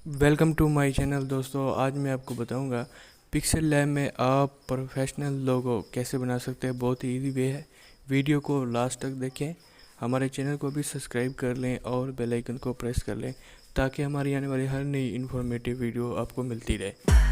Welcome to my channel दोस्तों। आज मैं आपको बताऊंगा पिक्सेल लैब में आप प्रोफेशनल लोगो कैसे बना सकते हैं। बहुत ही इजी वे है। वीडियो को लास्ट तक देखें। हमारे चैनल को भी सब्सक्राइब कर लें और बेल आइकन को प्रेस कर लें ताकि हमारी आने वाली हर नई इन्फॉर्मेटिव वीडियो आपको मिलती रहे।